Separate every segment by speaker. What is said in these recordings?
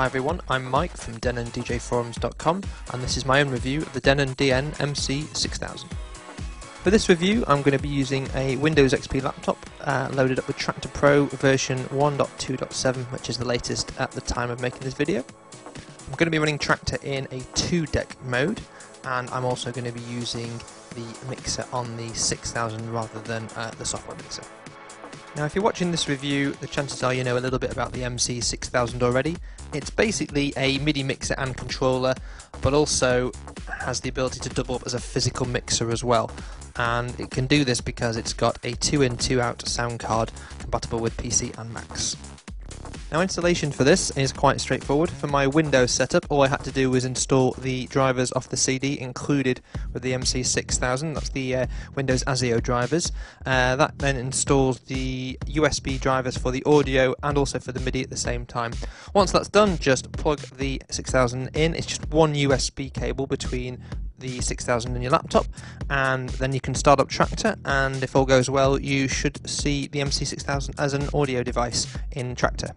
Speaker 1: Hi everyone, I'm Mike from DenonDJForums.com and this is my own review of the Denon DN-MC6000. For this review I'm going to be using a Windows XP laptop loaded up with Tractor Pro version 1.2.7, which is the latest at the time of making this video. I'm going to be running Tractor in a 2-deck mode, and I'm also going to be using the mixer on the 6000 rather than the software mixer. Now if you're watching this review, the chances are you know a little bit about the MC6000 already. It's basically a MIDI mixer and controller, but also has the ability to double up as a physical mixer as well. And it can do this because it's got a 2-in 2-out sound card compatible with PC and Macs. Now installation for this is quite straightforward. For my Windows setup, all I had to do was install the drivers off the CD included with the MC6000, that's the Windows ASIO drivers. That then installs the USB drivers for the audio and also for the MIDI at the same time. Once that's done, just plug the 6000 in. It's just one USB cable between the 6000 and your laptop, and then you can start up Tractor, and if all goes well you should see the MC6000 as an audio device in Tractor.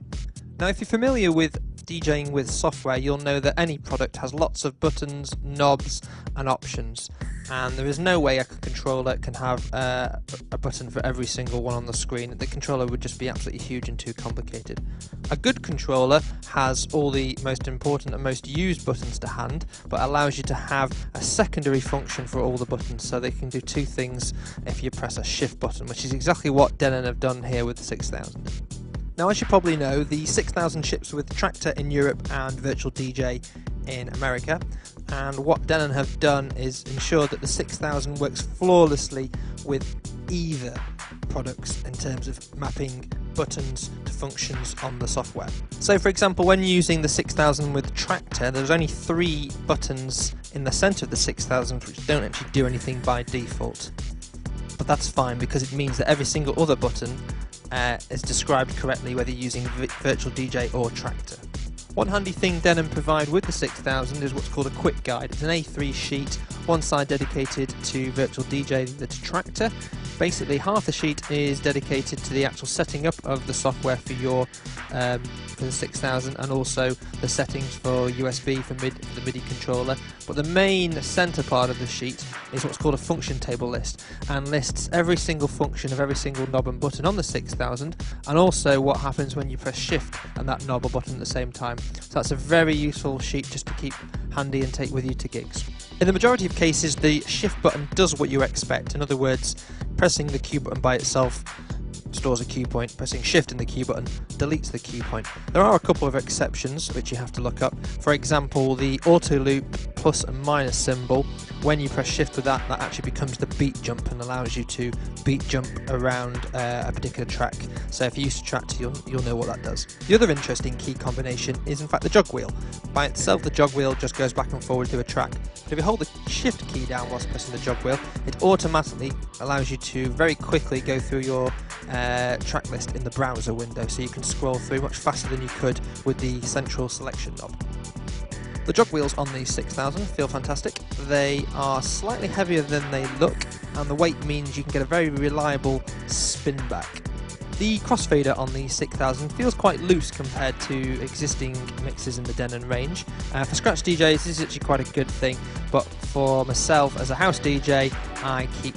Speaker 1: Now if you're familiar with DJing with software, you'll know that any product has lots of buttons, knobs and options, and there is no way a controller can have a button for every single one on the screen. The controller would just be absolutely huge and too complicated. A good controller has all the most important and most used buttons to hand, but allows you to have a secondary function for all the buttons, so they can do two things if you press a shift button, which is exactly what Denon have done here with the 6000. Now as you probably know, the 6000 ships with Tractor in Europe and Virtual DJ in America, and what Denon have done is ensure that the 6000 works flawlessly with either products in terms of mapping buttons to functions on the software. So for example, when using the 6000 with Tractor, there's only 3 buttons in the center of the 6000 which don't actually do anything by default. But that's fine because it means that every single other button is described correctly whether you're using Virtual DJ or Tractor. One handy thing Denon provide with the 6000 is what's called a quick guide. It's an A3 sheet, one side dedicated to Virtual DJ, the other to Tractor. Basically half the sheet is dedicated to the actual setting up of the software for your for the 6000, and also the settings for USB for the MIDI controller. But the main center part of the sheet is what's called a function table list, and lists every single function of every single knob and button on the 6000, and also what happens when you press shift and that knob or button at the same time. So that's a very useful sheet just to keep handy and take with you to gigs. In the majority of cases, the shift button does what you expect. In other words, pressing the Q button by itself stores a cue point, pressing shift in the Q button deletes the cue point. There are a couple of exceptions which you have to look up. For example, the auto loop plus and minus symbol, when you press shift with that, that actually becomes the beat jump and allows you to beat jump around a particular track. So if you use Tractor, you'll know what that does. The other interesting key combination is in fact the jog wheel. By itself the jog wheel just goes back and forward through a track. But if you hold the shift key down whilst pressing the jog wheel, it automatically allows you to very quickly go through your track list in the browser window, so you can scroll through much faster than you could with the central selection knob. The jog wheels on the 6000 feel fantastic. They are slightly heavier than they look, and the weight means you can get a very reliable spin back. The crossfader on the 6000 feels quite loose compared to existing mixers in the Denon range. For scratch DJs this is actually quite a good thing, but for myself as a house DJ I keep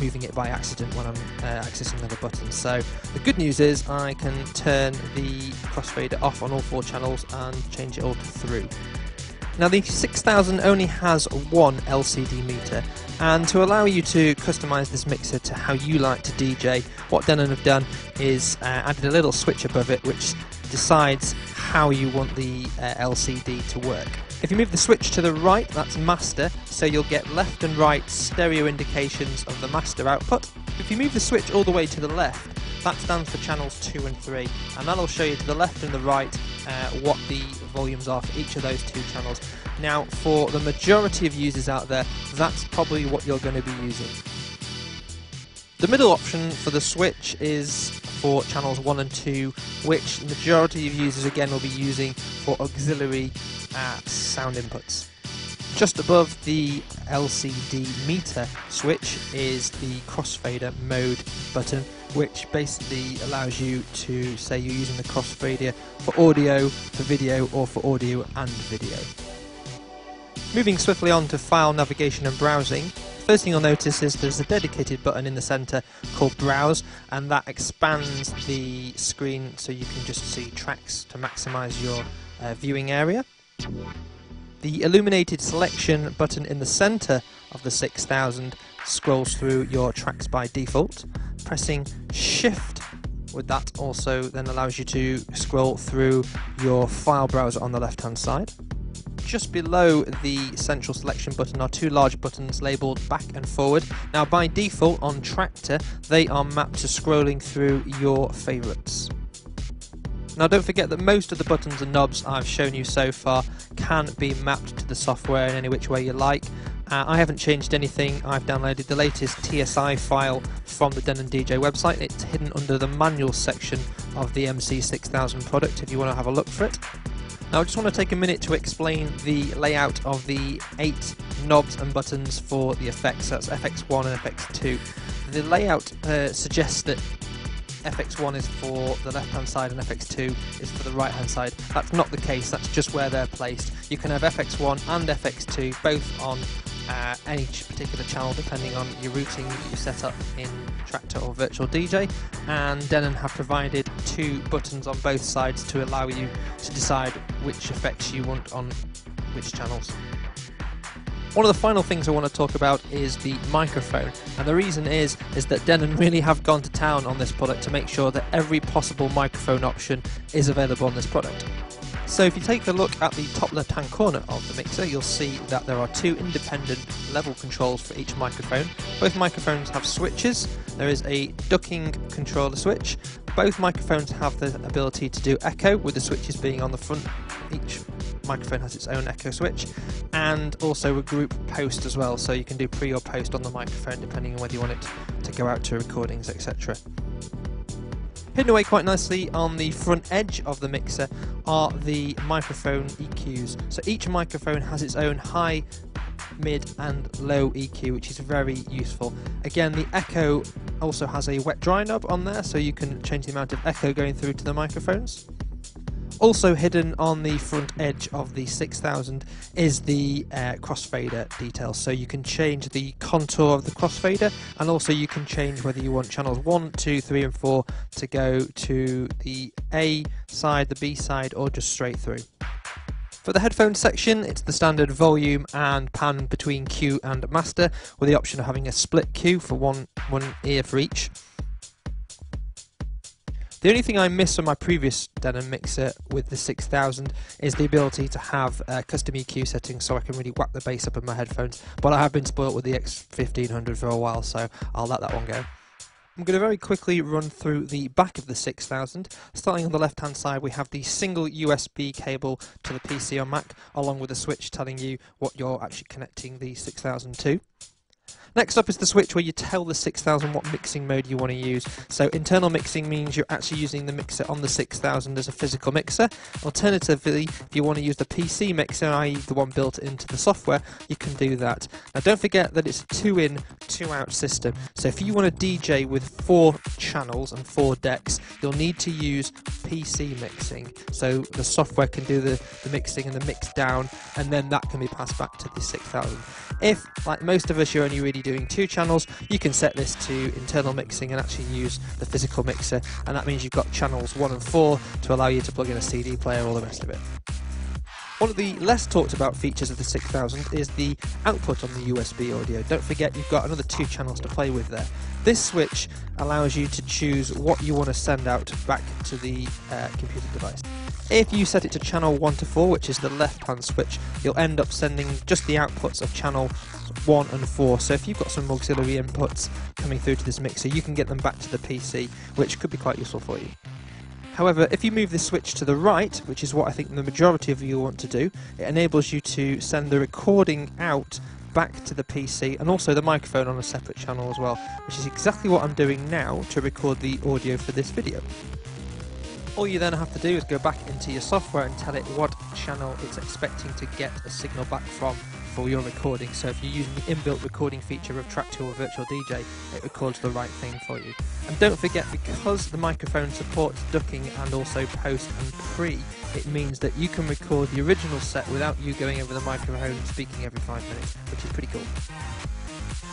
Speaker 1: moving it by accident when I'm accessing other buttons. So the good news is I can turn the crossfader off on all 4 channels and change it all to through. Now the 6000 only has one LCD meter, and to allow you to customize this mixer to how you like to DJ, what Denon have done is added a little switch above it which decides how you want the LCD to work. If you move the switch to the right, that's master, so you'll get left and right stereo indications of the master output. If you move the switch all the way to the left, that stands for channels 2 and 3, and that'll show you to the left and the right what the volumes are for each of those 2 channels. Now for the majority of users out there, that's probably what you're going to be using. The middle option for the switch is for channels 1 and 2, which the majority of users again will be using for auxiliary sound inputs. Just above the LCD meter switch is the crossfader mode button, which basically allows you to say you're using the crossfader for audio, for video, or for audio and video. Moving swiftly on to file navigation and browsing, first thing you'll notice is there's a dedicated button in the centre called Browse, and that expands the screen so you can just see tracks to maximise your viewing area. The illuminated selection button in the centre of the 6000 scrolls through your tracks by default. Pressing Shift with that also then allows you to scroll through your file browser on the left hand side. Just below the central selection button are two large buttons labelled back and forward. Now by default on Traktor they are mapped to scrolling through your favourites. Now don't forget that most of the buttons and knobs I've shown you so far can be mapped to the software in any which way you like. I haven't changed anything. I've downloaded the latest TSI file from the Denon DJ website. It's hidden under the manual section of the MC6000 product if you want to have a look for it. Now I just want to take a minute to explain the layout of the 8 knobs and buttons for the effects. That's FX1 and FX2. The layout suggests that FX1 is for the left hand side and FX2 is for the right hand side. That's not the case, that's just where they're placed. You can have FX1 and FX2 both on any particular channel depending on your routing that you set up in Traktor or Virtual DJ, and Denon have provided 2 buttons on both sides to allow you to decide which effects you want on which channels. One of the final things I want to talk about is the microphone, and the reason is that Denon really have gone to town on this product to make sure that every possible microphone option is available on this product. So if you take a look at the top left hand corner of the mixer, you'll see that there are 2 independent level controls for each microphone. Both microphones have switches. There is a ducking controller switch. Both microphones have the ability to do echo, with the switches being on the front. Each microphone has its own echo switch, and also a group post as well, so you can do pre or post on the microphone depending on whether you want it to go out to recordings, etc. Hidden away quite nicely on the front edge of the mixer are the microphone EQs. So each microphone has its own high, mid and low EQ, which is very useful. Again, the echo also has a wet dry knob on there, so you can change the amount of echo going through to the microphones. Also hidden on the front edge of the 6000 is the crossfader details, so you can change the contour of the crossfader, and also you can change whether you want channels 1, 2, 3 and 4 to go to the A side, the B side, or just straight through. For the headphone section, it's the standard volume and pan between Q and master, with the option of having a split Q for one ear for each. The only thing I miss from my previous Denon mixer with the 6000 is the ability to have custom EQ settings so I can really whack the bass up in my headphones, but I have been spoilt with the X1500 for a while, so I'll let that one go. I'm going to very quickly run through the back of the 6000. Starting on the left hand side, we have the single USB cable to the PC or Mac, along with a switch telling you what you're actually connecting the 6000 to. Next up is the switch where you tell the 6000 what mixing mode you want to use. So internal mixing means you're actually using the mixer on the 6000 as a physical mixer. Alternatively, if you want to use the PC mixer, i.e. the one built into the software, you can do that. Now don't forget that it's a 2-in, 2-out system. So if you want to DJ with 4 channels and 4 decks, you'll need to use PC mixing. So the software can do the mixing and the mix down, and then that can be passed back to the 6000. If, like most of us, you're only really doing 2 channels, you can set this to internal mixing and actually use the physical mixer, and that means you've got channels 1 and 4 to allow you to plug in a CD player, all the rest of it. One of the less talked about features of the 6000 is the output on the USB audio. Don't forget you've got another 2 channels to play with there. This switch allows you to choose what you want to send out back to the computer device. If you set it to channel 1 to 4, which is the left hand switch, you'll end up sending just the outputs of channel 1 and 4. So if you've got some auxiliary inputs coming through to this mixer, you can get them back to the PC, which could be quite useful for you. However, if you move this switch to the right, which is what I think the majority of you want to do, it enables you to send the recording out back to the PC and also the microphone on a separate channel as well, which is exactly what I'm doing now to record the audio for this video. All you then have to do is go back into your software and tell it what channel it's expecting to get a signal back from for your recording. So if you're using the inbuilt recording feature of Traktor or Virtual DJ, it records the right thing for you. And don't forget, because the microphone supports ducking and also post and pre, it means that you can record the original set without you going over the microphone and speaking every 5 minutes, which is pretty cool.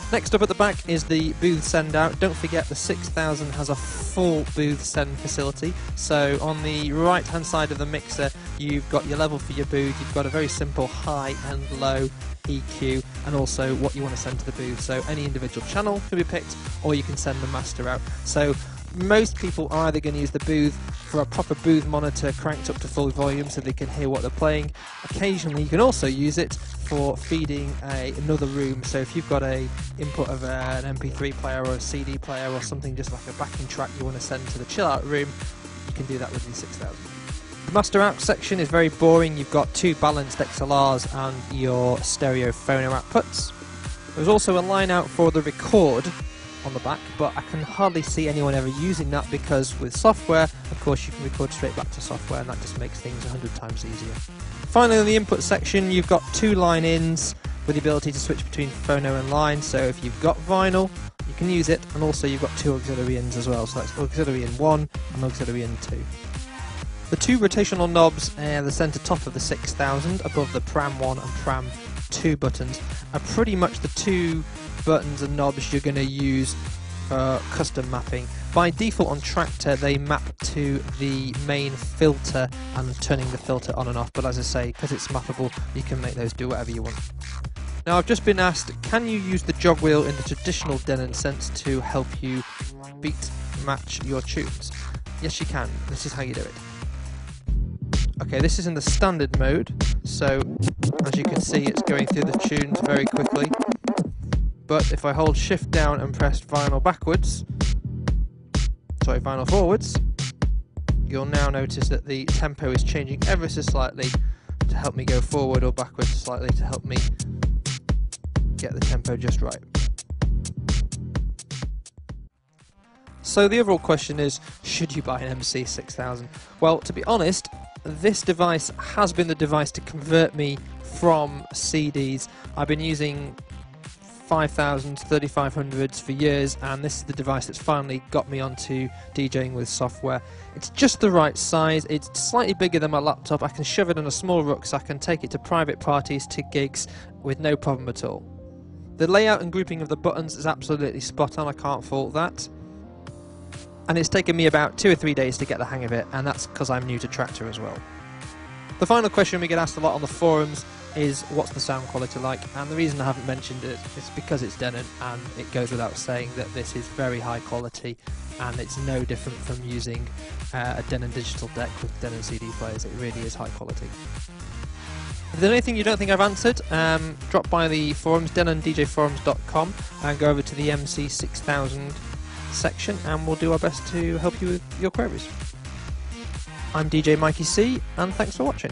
Speaker 1: Next up at the back is the booth send out. Don't forget the 6000 has a full booth send facility. So on the right hand side of the mixer you've got your level for your booth, you've got a very simple high and low EQ and also what you want to send to the booth. So any individual channel can be picked or you can send the master out. So most people are either going to use the booth for a proper booth monitor cranked up to full volume so they can hear what they're playing. Occasionally you can also use it for feeding another room, so if you've got a input of an MP3 player or a CD player or something just like a backing track you want to send to the chill out room, you can do that with the 6000. The master out section is very boring. You've got two balanced XLRs and your stereo phono outputs. There's also a line out for the record on the back, but I can hardly see anyone ever using that because with software, of course, you can record straight back to software and that just makes things 100 times easier. Finally, in the input section, you've got two line-ins with the ability to switch between phono and line, so if you've got vinyl, you can use it, and also you've got two auxiliary ins as well, so that's auxiliary in 1 and auxiliary in 2. The two rotational knobs at the centre top of the 6000 above the Pram 1 and Pram 2 buttons are pretty much the two buttons and knobs you're going to use for custom mapping. By default on Traktor they map to the main filter and turning the filter on and off, but as I say, because it's mappable you can make those do whatever you want. Now I've just been asked, can you use the jog wheel in the traditional Denon sense to help you beat match your tunes? Yes you can, this is how you do it. Okay, this is in the standard mode, so as you can see it's going through the tunes very quickly. But if I hold shift down and press vinyl forwards, you'll now notice that the tempo is changing ever so slightly to help me go forward or backwards slightly to help me get the tempo just right. So the overall question is, should you buy an MC6000? Well, to be honest, this device has been the device to convert me from CDs. I've been using 5000s, 3500s for years, and this is the device that's finally got me onto DJing with software. It's just the right size, it's slightly bigger than my laptop, I can shove it in a small rucksack and take it to private parties, to gigs, with no problem at all. The layout and grouping of the buttons is absolutely spot on, I can't fault that. And it's taken me about 2 or 3 days to get the hang of it, and that's because I'm new to Traktor as well. The final question we get asked a lot on the forums is, what's the sound quality like? And the reason I haven't mentioned it is because it's Denon, and it goes without saying that this is very high quality, and it's no different from using a Denon digital deck with Denon CD players. It really is high quality. If there's anything you don't think I've answered, drop by the forums, denondjforums.com, and go over to the MC6000 section, and we'll do our best to help you with your queries. I'm DJ Mikey C, and thanks for watching.